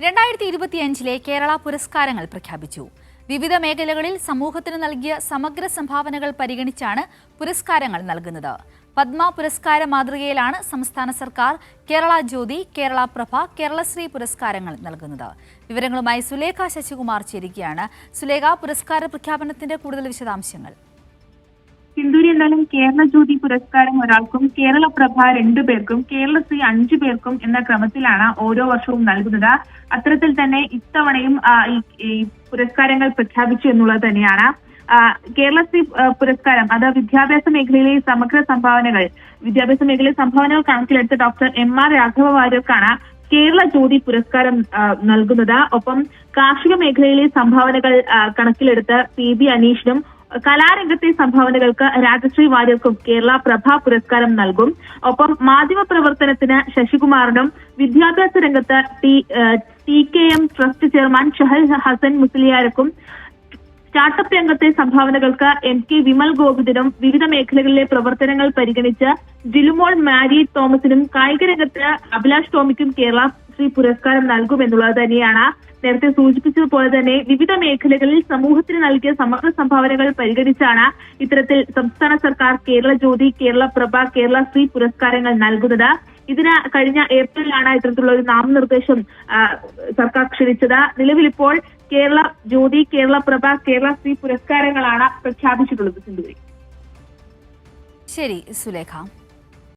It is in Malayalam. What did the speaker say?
2025 കേരള പുരസ്കാരങ്ങൾ പ്രഖ്യാപിച്ചു. വിവിധ മേഖലകളിൽ സമൂഹത്തിന് നൽകിയ സമഗ്ര സംഭാവനകൾ പരിഗണിച്ചാണ് പുരസ്കാരങ്ങൾ നൽകുന്നത്. പത്മ പുരസ്കാര മാതൃകയിലാണ് സംസ്ഥാന സർക്കാർ കേരള ജ്യോതി, കേരള പ്രഭ, കേരളശ്രീ പുരസ്കാരങ്ങൾ നൽകുന്നത്. വിവരങ്ങളുമായി സുലേഖ ശശികുമാർ ചേരുകയാണ്. സുലേഖ, പുരസ്കാര പ്രഖ്യാപനത്തിന്റെ കൂടുതൽ വിശദാംശങ്ങൾ. സിന്ദൂരി എന്നാലും കേരള ജ്യോതി പുരസ്കാരം ഒരാൾക്കും, കേരള പ്രഭ 2 പേർക്കും, കേരളശ്രീ 5 പേർക്കും എന്ന ക്രമത്തിലാണ് ഓരോ വർഷവും നൽകുന്നത്. അത്തരത്തിൽ തന്നെ ഇത്തവണയും ഈ പുരസ്കാരങ്ങൾ പ്രഖ്യാപിച്ചു എന്നുള്ളത് തന്നെയാണ്. കേരളശ്രീ പുരസ്കാരം അത് വിദ്യാഭ്യാസ മേഖലയിലെ സമഗ്ര സംഭാവനകൾ കണക്കിലെടുത്ത് ഡോക്ടർ MR രാഘവ വാര്യർക്കാണ് കേരള ജ്യോതി പുരസ്കാരം നൽകുന്നത്. ഒപ്പം കാർഷിക മേഖലയിലെ സംഭാവനകൾ കണക്കിലെടുത്ത് PB അനീഷിനും, കലാരംഗത്തെ സംഭാവനകൾക്ക് രാജശ്രീ വാര്യർക്കും കേരള പ്രഭ പുരസ്കാരം നൽകും. ഒപ്പം മാധ്യമ പ്രവർത്തനത്തിന് ശശികുമാറിനും, വിദ്യാഭ്യാസ രംഗത്ത് TKM trust chairman Shahal Hasan മുസ്ലിയാർക്കും, സ്റ്റാർട്ടപ്പ് രംഗത്തെ സംഭാവനകൾക്ക് MK വിമൽ ഗോവിന്ദനും, വിവിധ മേഖലകളിലെ പ്രവർത്തനങ്ങൾ പരിഗണിച്ച് ജിലുമോൾ മാരി തോമസിനും, കായിക രംഗത്ത് അഭിലാഷ് ടോമിക്കും കേരള ശ്രീ പുരസ്കാരം നൽകുമെന്നുള്ളത് തന്നെയാണ്. നേരത്തെ സൂചിപ്പിച്ചതുപോലെ തന്നെ വിവിധ മേഖലകളിൽ സമൂഹത്തിന് നൽകിയ സമഗ്ര സംഭാവനകൾ പരിഗണിച്ചാണ് ഇത്തരത്തിൽ സംസ്ഥാന സർക്കാർ കേരള ജ്യോതി, കേരള പ്രഭ, കേരള ശ്രീ പുരസ്കാരങ്ങൾ നൽകുന്നത്. ഇതിന് കഴിഞ്ഞ ഏപ്രിലാണ് ഇത്തരത്തിലുള്ള ഒരു നാമനിർദ്ദേശം സർക്കാർ ക്ഷണിച്ചത്. നിലവിലിപ്പോൾ കേരള ജ്യോതി, കേരള പ്രഭ, കേരള ശ്രീ പുരസ്കാരങ്ങളാണ് പ്രഖ്യാപിച്ചിട്ടുള്ളത്. സിന്ധുവി. ശരി സുലേഖ.